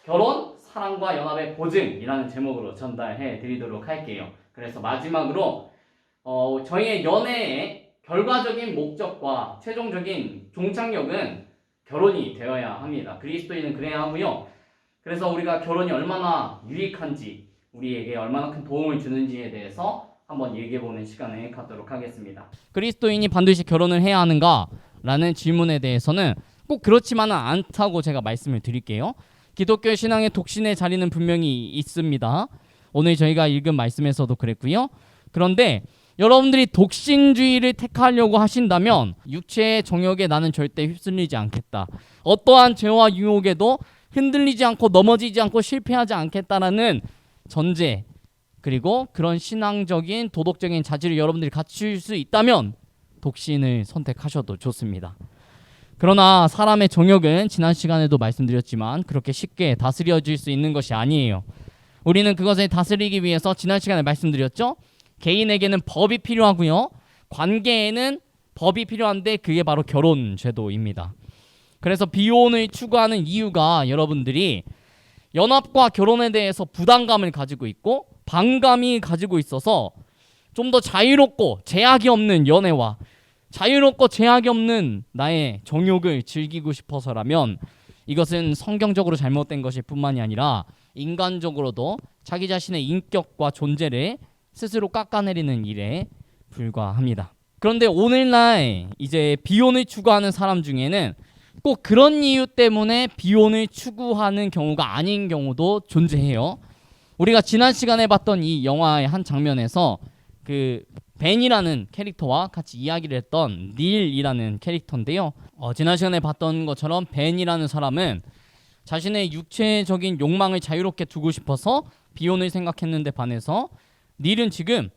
결혼, 사랑과 연합의 보증이라는 제목으로 전달해 드리도록 할게요. 그래서 마지막으로 저희의 연애의 결과적인 목적과 최종적인 종착역은 결혼이 되어야 합니다. 그리스도인은 그래야 하고요. 그래서 우리가 결혼이 얼마나 유익한지, 우리에게 얼마나 큰 도움을 주는지에 대해서 한번 얘기해보는 시간을 갖도록 하겠습니다. 그리스도인이 반드시 결혼을 해야 하는가? 라는 질문에 대해서는 꼭 그렇지만은 않다고 제가 말씀을 드릴게요. 기독교 신앙의 독신의 자리는 분명히 있습니다. 오늘 저희가 읽은 말씀에서도 그랬고요. 그런데 여러분들이 독신주의를 택하려고 하신다면 육체의 정욕에 나는 절대 휩쓸리지 않겠다. 어떠한 죄와 유혹에도 흔들리지 않고 넘어지지 않고 실패하지 않겠다라는 전제, 그리고 그런 신앙적인 도덕적인 자질을 여러분들이 갖출 수 있다면 독신을 선택하셔도 좋습니다. 그러나 사람의 정욕은 지난 시간에도 말씀드렸지만 그렇게 쉽게 다스려질 수 있는 것이 아니에요. 우리는 그것을 다스리기 위해서 지난 시간에 말씀드렸죠. 개인에게는 법이 필요하고요. 관계에는 법이 필요한데 그게 바로 결혼 제도입니다. 그래서 비혼을 추구하는 이유가 여러분들이 연합과 결혼에 대해서 부담감을 가지고 있고 반감이 가지고 있어서 좀 더 자유롭고 제약이 없는 연애와 자유롭고 제약이 없는 나의 정욕을 즐기고 싶어서라면 이것은 성경적으로 잘못된 것일 뿐만이 아니라 인간적으로도 자기 자신의 인격과 존재를 스스로 깎아내리는 일에 불과합니다. 그런데 오늘날 이제 비혼을 추구하는 사람 중에는 꼭 그런 이유 때문에 비혼을 추구하는 경우가 아닌 경우도 존재해요. 우리가 지난 시간에 봤던 이 영화의 한 장면에서 그 벤이라는 캐릭터와 같이 이야기를 했던 닐이라는 캐릭터인데요. 지난 시간에 봤던 것처럼 벤이라는 사람은 자신의 육체적인 욕망을 자유롭게 두고 싶어서 비혼을 생각했는데 반해서 닐은 지금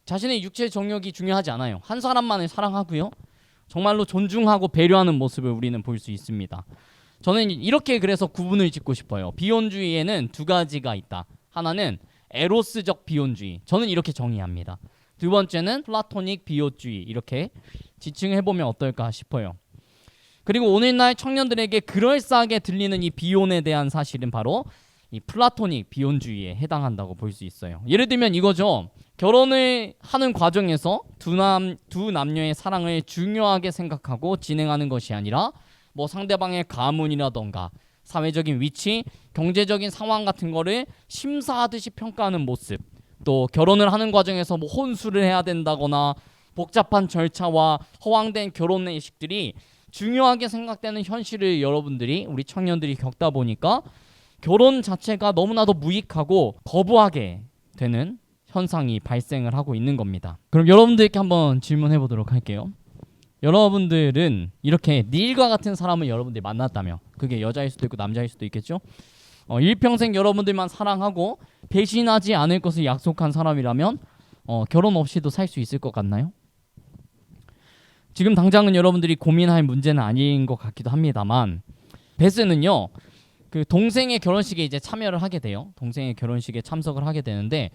자신의 육체 정욕이 중요하지 않아요. 한 사람만을 사랑하고요. 정말로 존중하고 배려하는 모습을 우리는 볼 수 있습니다. 저는 이렇게 그래서 구분을 짓고 싶어요. 비혼주의에는 두 가지가 있다. 하나는 에로스적 비혼주의. 저는 이렇게 정의합니다. 두 번째는 플라토닉 비혼주의. 이렇게 지칭해보면 어떨까 싶어요. 그리고 오늘날 청년들에게 그럴싸하게 들리는 이 비혼에 대한 사실은 바로 이 플라토닉 비혼주의에 해당한다고 볼 수 있어요. 예를 들면 이거죠. 결혼을 하는 과정에서 두 남녀의 사랑을 중요하게 생각하고 진행하는 것이 아니라 뭐 상대방의 가문이라던가 사회적인 위치, 경제적인 상황 같은 거를 심사하듯이 평가하는 모습, 또 결혼을 하는 과정에서 뭐 혼수를 해야 된다거나 복잡한 절차와 허황된 결혼 의식들이 중요하게 생각되는 현실을 여러분들이, 우리 청년들이 겪다 보니까 결혼 자체가 너무나도 무익하고 거부하게 되는 현상이 발생을 하고 있는 겁니다. 그럼 여러분들께 한번 질문해 보도록 할게요. 여러분들은 이렇게 닐과 같은 사람을 여러분들이 만났다며, 그게 여자일 수도 있고 남자일 수도 있겠죠. 일평생 여러분들만 사랑하고 배신하지 않을 것을 약속한 사람이라면 결혼 없이도 살 수 있을 것 같나요? 지금 당장은 여러분들이 고민할 문제는 아닌 것 같기도 합니다만, 베스는요 그 동생의 결혼식에 이제 참여를 하게 돼요. 동생의 결혼식에 참석을 하게 되는데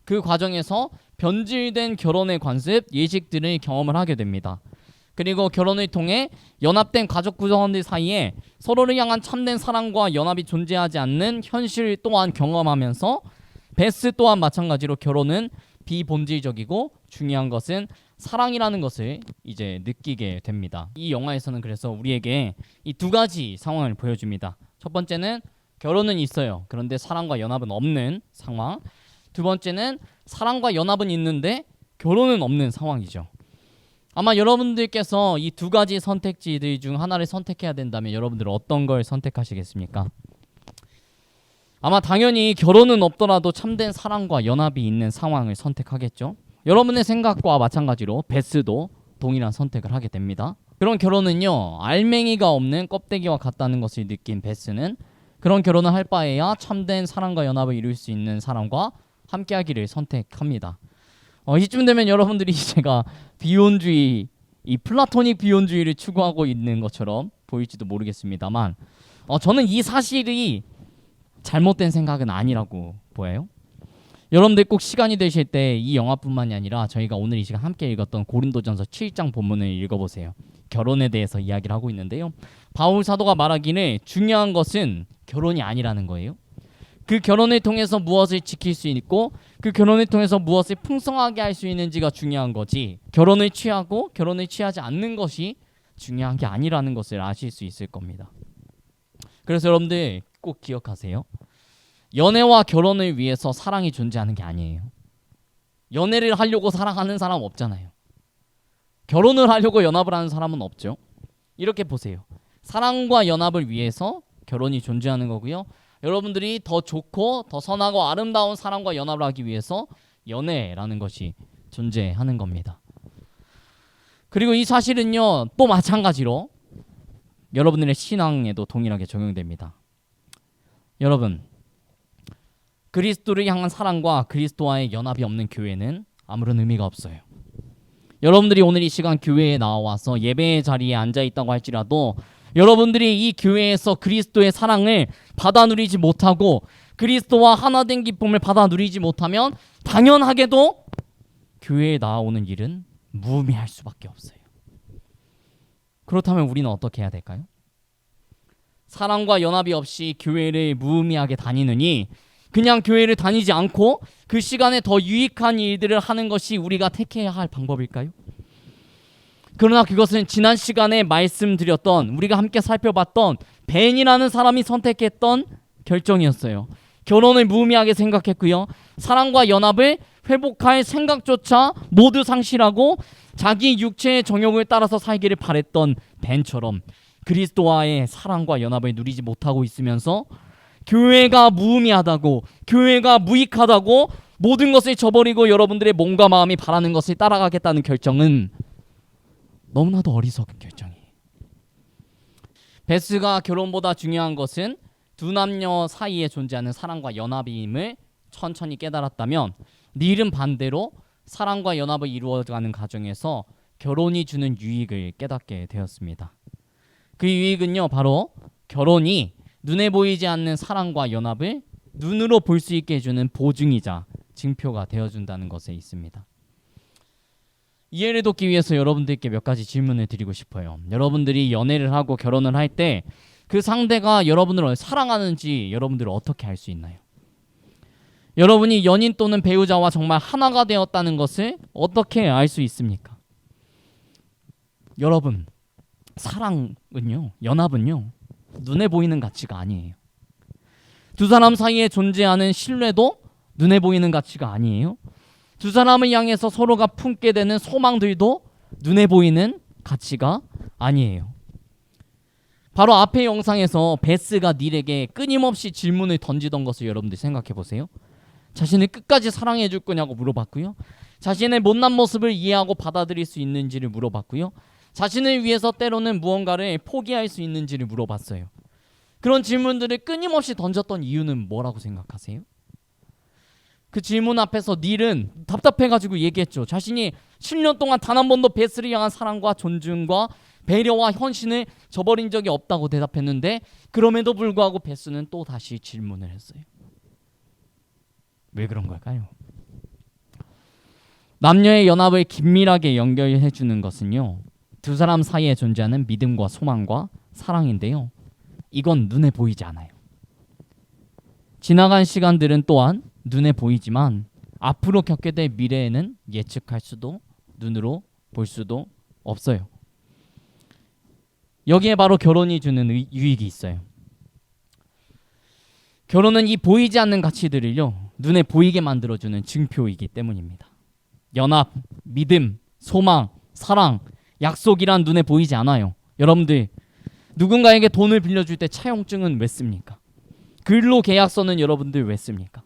그 과정에서 변질된 결혼의 관습, 예식들을 경험을 하게 됩니다. 그리고 결혼을 통해 연합된 가족 구성원들 사이에 서로를 향한 참된 사랑과 연합이 존재하지 않는 현실 또한 경험하면서 베스 또한 마찬가지로 결혼은 비본질적이고 중요한 것은 사랑이라는 것을 이제 느끼게 됩니다. 이 영화에서는 그래서 우리에게 이 두 가지 상황을 보여줍니다. 첫 번째는 결혼은 있어요. 그런데 사랑과 연합은 없는 상황. 두 번째는 사랑과 연합은 있는데 결혼은 없는 상황이죠. 아마 여러분들께서 이 두 가지 선택지들 중 하나를 선택해야 된다면 여러분들은 어떤 걸 선택하시겠습니까? 아마 당연히 결혼은 없더라도 참된 사랑과 연합이 있는 상황을 선택하겠죠. 여러분의 생각과 마찬가지로 베스도 동일한 선택을 하게 됩니다. 그런 결혼은요, 알맹이가 없는 껍데기와 같다는 것을 느낀 베스는 그런 결혼을 할 바에야 참된 사랑과 연합을 이룰 수 있는 사람과 함께하기를 선택합니다. 이쯤 되면 여러분들이 제가 비혼주의, 이 플라토닉 비혼주의를 추구하고 있는 것처럼 보일지도 모르겠습니다만 저는 이 사실이 잘못된 생각은 아니라고 보여요. 여러분들 꼭 시간이 되실 때 이 영화뿐만이 아니라 저희가 오늘 이 시간 함께 읽었던 고린도전서 7장 본문을 읽어보세요. 결혼에 대해서 이야기를 하고 있는데요. 바울 사도가 말하기를 중요한 것은 결혼이 아니라는 거예요. 그 결혼을 통해서 무엇을 지킬 수 있고 그 결혼을 통해서 무엇을 풍성하게 할 수 있는지가 중요한 거지, 결혼을 취하고 결혼을 취하지 않는 것이 중요한 게 아니라는 것을 아실 수 있을 겁니다. 그래서 여러분들 꼭 기억하세요. 연애와 결혼을 위해서 사랑이 존재하는 게 아니에요. 연애를 하려고 사랑하는 사람 없잖아요. 결혼을 하려고 연합을 하는 사람은 없죠. 이렇게 보세요. 사랑과 연합을 위해서 결혼이 존재하는 거고요. 여러분들이 더 좋고 더 선하고 아름다운 사랑과 연합을 하기 위해서 연애라는 것이 존재하는 겁니다. 그리고 이 사실은요, 또 마찬가지로 여러분들의 신앙에도 동일하게 적용됩니다. 여러분, 그리스도를 향한 사랑과 그리스도와의 연합이 없는 교회는 아무런 의미가 없어요. 여러분들이 오늘 이 시간 교회에 나와서 예배의 자리에 앉아 있다고 할지라도 여러분들이 이 교회에서 그리스도의 사랑을 받아 누리지 못하고 그리스도와 하나 된 기쁨을 받아 누리지 못하면 당연하게도 교회에 나오는 일은 무의미할 수밖에 없어요. 그렇다면 우리는 어떻게 해야 될까요? 사랑과 연합이 없이 교회를 무의미하게 다니느니 그냥 교회를 다니지 않고 그 시간에 더 유익한 일들을 하는 것이 우리가 택해야 할 방법일까요? 그러나 그것은 지난 시간에 말씀드렸던, 우리가 함께 살펴봤던 벤이라는 사람이 선택했던 결정이었어요. 결혼을 무의미하게 생각했고요. 사랑과 연합을 회복할 생각조차 모두 상실하고 자기 육체의 정욕을 따라서 살기를 바랬던 벤처럼 그리스도와의 사랑과 연합을 누리지 못하고 있으면서 교회가 무의미하다고, 교회가 무익하다고 모든 것을 저버리고 여러분들의 몸과 마음이 바라는 것을 따라가겠다는 결정은 너무나도 어리석은 결정이에요. 베스가 결혼보다 중요한 것은 두 남녀 사이에 존재하는 사랑과 연합임을 천천히 깨달았다면 닐은 반대로 사랑과 연합을 이루어가는 과정에서 결혼이 주는 유익을 깨닫게 되었습니다. 그 유익은요, 바로 결혼이 눈에 보이지 않는 사랑과 연합을 눈으로 볼 수 있게 해주는 보증이자 증표가 되어준다는 것에 있습니다. 이해를 돕기 위해서 여러분들께 몇 가지 질문을 드리고 싶어요. 여러분들이 연애를 하고 결혼을 할 때 그 상대가 여러분을 사랑하는지 여러분들은 어떻게 알 수 있나요? 여러분이 연인 또는 배우자와 정말 하나가 되었다는 것을 어떻게 알 수 있습니까? 여러분, 사랑은요, 연합은요, 눈에 보이는 가치가 아니에요. 두 사람 사이에 존재하는 신뢰도 눈에 보이는 가치가 아니에요. 두 사람을 향해서 서로가 품게 되는 소망들도 눈에 보이는 가치가 아니에요. 바로 앞의 영상에서 베스가 닐에게 끊임없이 질문을 던지던 것을 여러분들 생각해 보세요. 자신을 끝까지 사랑해 줄 거냐고 물어봤고요. 자신의 못난 모습을 이해하고 받아들일 수 있는지를 물어봤고요. 자신을 위해서 때로는 무언가를 포기할 수 있는지를 물어봤어요. 그런 질문들을 끊임없이 던졌던 이유는 뭐라고 생각하세요? 그 질문 앞에서 닐은 답답해가지고 얘기했죠. 자신이 10년 동안 단 한 번도 베스를 향한 사랑과 존중과 배려와 헌신을 저버린 적이 없다고 대답했는데 그럼에도 불구하고 베스는 또 다시 질문을 했어요. 왜 그런 걸까요? 남녀의 연합을 긴밀하게 연결해 주는 것은요, 두 사람 사이에 존재하는 믿음과 소망과 사랑인데요, 이건 눈에 보이지 않아요. 지나간 시간들은 또한 눈에 보이지만 앞으로 겪게 될 미래에는 예측할 수도 눈으로 볼 수도 없어요. 여기에 바로 결혼이 주는 유익이 있어요. 결혼은 이 보이지 않는 가치들을요, 눈에 보이게 만들어주는 증표이기 때문입니다. 연합, 믿음, 소망, 사랑, 약속이란 눈에 보이지 않아요. 여러분들, 누군가에게 돈을 빌려줄 때 차용증은 왜 씁니까? 근로 계약서는 여러분들 왜 씁니까?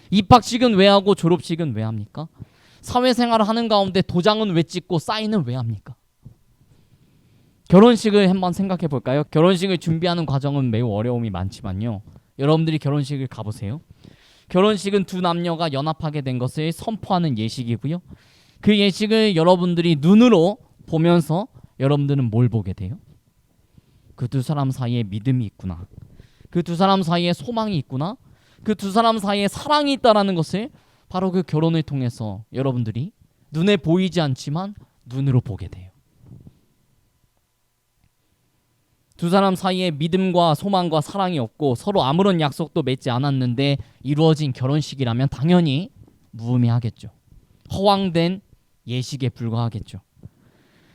입학식은 왜 하고 졸업식은 왜 합니까? 사회생활을 하는 가운데 도장은 왜 찍고 사인은 왜 합니까? 결혼식을 한번 생각해 볼까요? 결혼식을 준비하는 과정은 매우 어려움이 많지만요, 여러분들이 결혼식을 가보세요. 결혼식은 두 남녀가 연합하게 된 것을 선포하는 예식이고요. 그 예식을 여러분들이 눈으로 보면서 여러분들은 뭘 보게 돼요? 그 두 사람 사이에 믿음이 있구나, 그 두 사람 사이에 소망이 있구나, 그 두 사람 사이에 사랑이 있다라는 것을 바로 그 결혼을 통해서 여러분들이 눈에 보이지 않지만 눈으로 보게 돼요. 두 사람 사이에 믿음과 소망과 사랑이 없고 서로 아무런 약속도 맺지 않았는데 이루어진 결혼식이라면 당연히 무의미하겠죠. 허황된 예식에 불과하겠죠.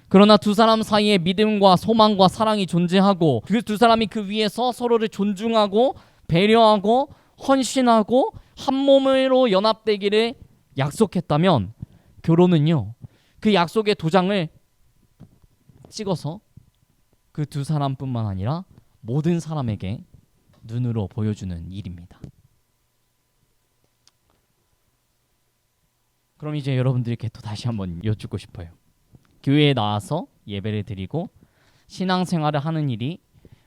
그러나 두 사람 사이에 믿음과 소망과 사랑이 존재하고 그 두 사람이 그 위에서 서로를 존중하고 배려하고 헌신하고 한 몸으로 연합되기를 약속했다면 결혼은요, 그 약속의 도장을 찍어서 그 두 사람뿐만 아니라 모든 사람에게 눈으로 보여주는 일입니다. 그럼 이제 여러분들께 또 다시 한번 여쭙고 싶어요. 교회에 나와서 예배를 드리고 신앙생활을 하는 일이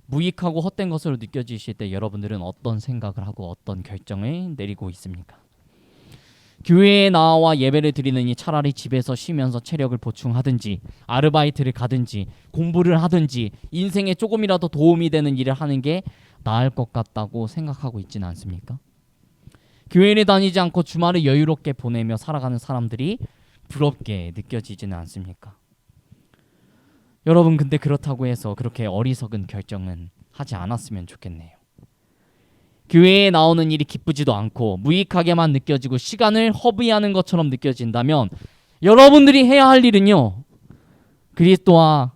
무익하고 헛된 것으로 느껴지실 때 여러분들은 어떤 생각을 하고 어떤 결정을 내리고 있습니까? 교회에 나와 예배를 드리느니 차라리 집에서 쉬면서 체력을 보충하든지 아르바이트를 가든지 공부를 하든지 인생에 조금이라도 도움이 되는 일을 하는 게 나을 것 같다고 생각하고 있지는 않습니까? 교회를 다니지 않고 주말을 여유롭게 보내며 살아가는 사람들이 부럽게 느껴지지는 않습니까? 여러분, 근데 그렇다고 해서 그렇게 어리석은 결정은 하지 않았으면 좋겠네요. 교회에 나오는 일이 기쁘지도 않고 무익하게만 느껴지고 시간을 허비하는 것처럼 느껴진다면 여러분들이 해야 할 일은요, 그리스도와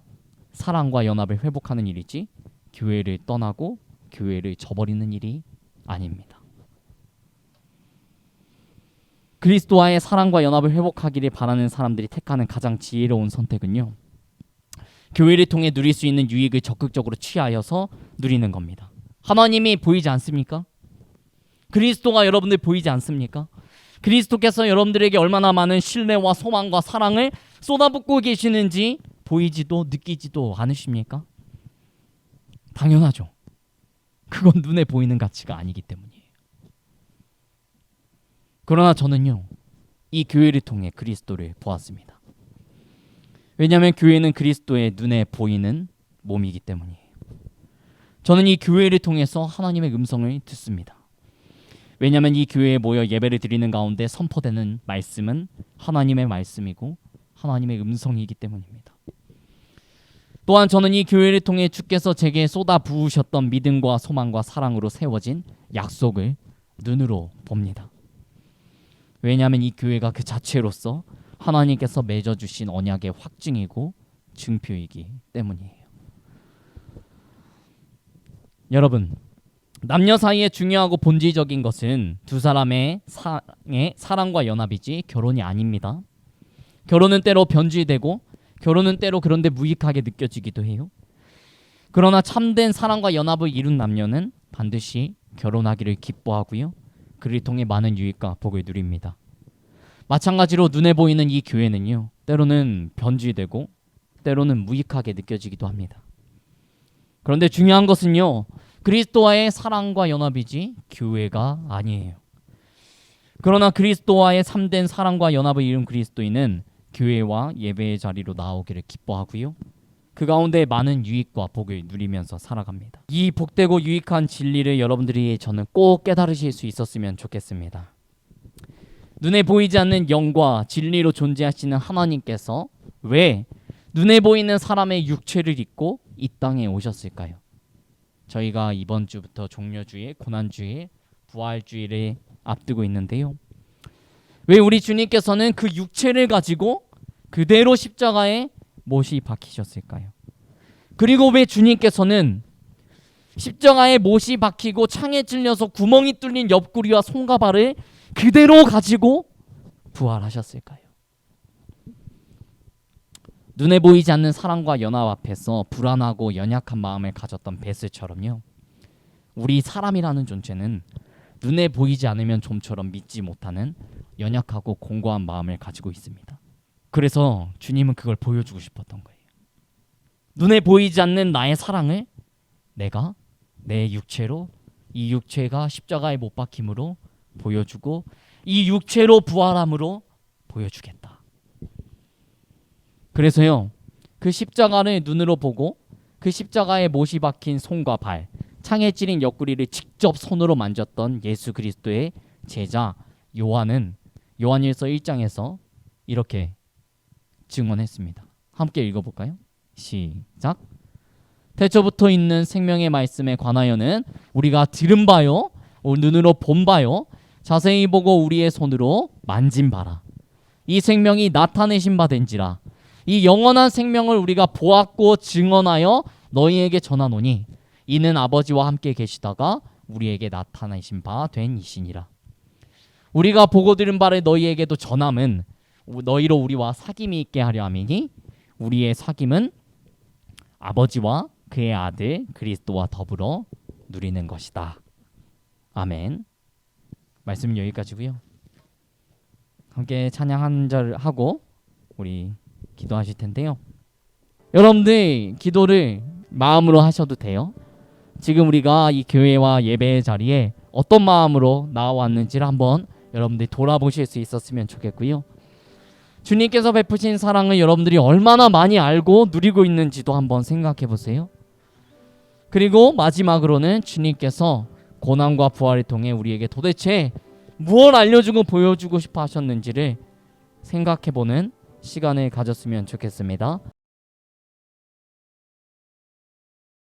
사랑과 연합을 회복하는 일이지 교회를 떠나고 교회를 저버리는 일이 아닙니다. 그리스도와의 사랑과 연합을 회복하기를 바라는 사람들이 택하는 가장 지혜로운 선택은요, 교회를 통해 누릴 수 있는 유익을 적극적으로 취하여서 누리는 겁니다. 하나님이 보이지 않습니까? 그리스도가 여러분들 보이지 않습니까? 그리스도께서 여러분들에게 얼마나 많은 신뢰와 소망과 사랑을 쏟아붓고 계시는지 보이지도 느끼지도 않으십니까? 당연하죠. 그건 눈에 보이는 가치가 아니기 때문이에요. 그러나 저는요, 이 교회를 통해 그리스도를 보았습니다. 왜냐하면 교회는 그리스도의 눈에 보이는 몸이기 때문이에요. 저는 이 교회를 통해서 하나님의 음성을 듣습니다. 왜냐하면 이 교회에 모여 예배를 드리는 가운데 선포되는 말씀은 하나님의 말씀이고 하나님의 음성이기 때문입니다. 또한 저는 이 교회를 통해 주께서 제게 쏟아 부으셨던 믿음과 소망과 사랑으로 세워진 약속을 눈으로 봅니다. 왜냐하면 이 교회가 그 자체로서 하나님께서 맺어주신 언약의 확증이고 증표이기 때문이에요. 여러분, 남녀 사이에 중요하고 본질적인 것은 두 사람의 사랑과 연합이지 결혼이 아닙니다. 결혼은 때로 변질되고 결혼은 때로 그런데 무익하게 느껴지기도 해요. 그러나 참된 사랑과 연합을 이룬 남녀는 반드시 결혼하기를 기뻐하고요, 그를 통해 많은 유익과 복을 누립니다. 마찬가지로 눈에 보이는 이 교회는요, 때로는 변질되고 때로는 무익하게 느껴지기도 합니다. 그런데 중요한 것은요, 그리스도와의 사랑과 연합이지 교회가 아니에요. 그러나 그리스도와의 참된 사랑과 연합을 이룬 그리스도인은 교회와 예배의 자리로 나오기를 기뻐하고요, 그 가운데 많은 유익과 복을 누리면서 살아갑니다. 이 복되고 유익한 진리를 여러분들이 저는 꼭 깨달으실 수 있었으면 좋겠습니다. 눈에 보이지 않는 영과 진리로 존재하시는 하나님께서 왜 눈에 보이는 사람의 육체를 입고 이 땅에 오셨을까요? 저희가 이번 주부터 종려주일, 고난주일, 부활주일을 앞두고 있는데요, 왜 우리 주님께서는 그 육체를 가지고 그대로 십자가에 못이 박히셨을까요? 그리고 왜 주님께서는 십자가에 못이 박히고 창에 찔려서 구멍이 뚫린 옆구리와 손과 발을 그대로 가지고 부활하셨을까요? 눈에 보이지 않는 사랑과 연합 앞에서 불안하고 연약한 마음을 가졌던 베스처럼요, 우리 사람이라는 존재는 눈에 보이지 않으면 좀처럼 믿지 못하는 연약하고 공고한 마음을 가지고 있습니다. 그래서 주님은 그걸 보여주고 싶었던 거예요. 눈에 보이지 않는 나의 사랑을 내가 내 육체로, 이 육체가 십자가에 못 박힘으로 보여주고 이 육체로 부활함으로 보여주겠다. 그래서요, 그 십자가를 눈으로 보고 그 십자가에 못이 박힌 손과 발, 창에 찔린 옆구리를 직접 손으로 만졌던 예수 그리스도의 제자 요한은 요한일서 1장에서 이렇게 증언했습니다. 함께 읽어볼까요? 시작. 태초부터 있는 생명의 말씀에 관하여는 우리가 들은 바요, 눈으로 본 바요, 자세히 보고 우리의 손으로 만진 바라. 이 생명이 나타내신 바 된지라. 이 영원한 생명을 우리가 보았고 증언하여 너희에게 전하노니 이는 아버지와 함께 계시다가 우리에게 나타내신 바 된 이시니라. 우리가 보고 들은 바를 너희에게도 전함은 너희로 우리와 사귐이 있게 하려 함이니 우리의 사귐은 아버지와 그의 아들 그리스도와 더불어 누리는 것이다. 아멘. 말씀은 여기까지고요. 함께 찬양 한 절 하고 우리 기도하실 텐데요. 여러분들 기도를 마음으로 하셔도 돼요. 지금 우리가 이 교회와 예배의 자리에 어떤 마음으로 나와왔는지를 한번 여러분들이 돌아보실 수 있었으면 좋겠고요. 주님께서 베푸신 사랑을 여러분들이 얼마나 많이 알고 누리고 있는지도 한번 생각해 보세요. 그리고 마지막으로는 주님께서 고난과 부활을 통해 우리에게 도대체 무엇을 알려주고 보여주고 싶어 하셨는지를 생각해 보는 시간을 가졌으면 좋겠습니다.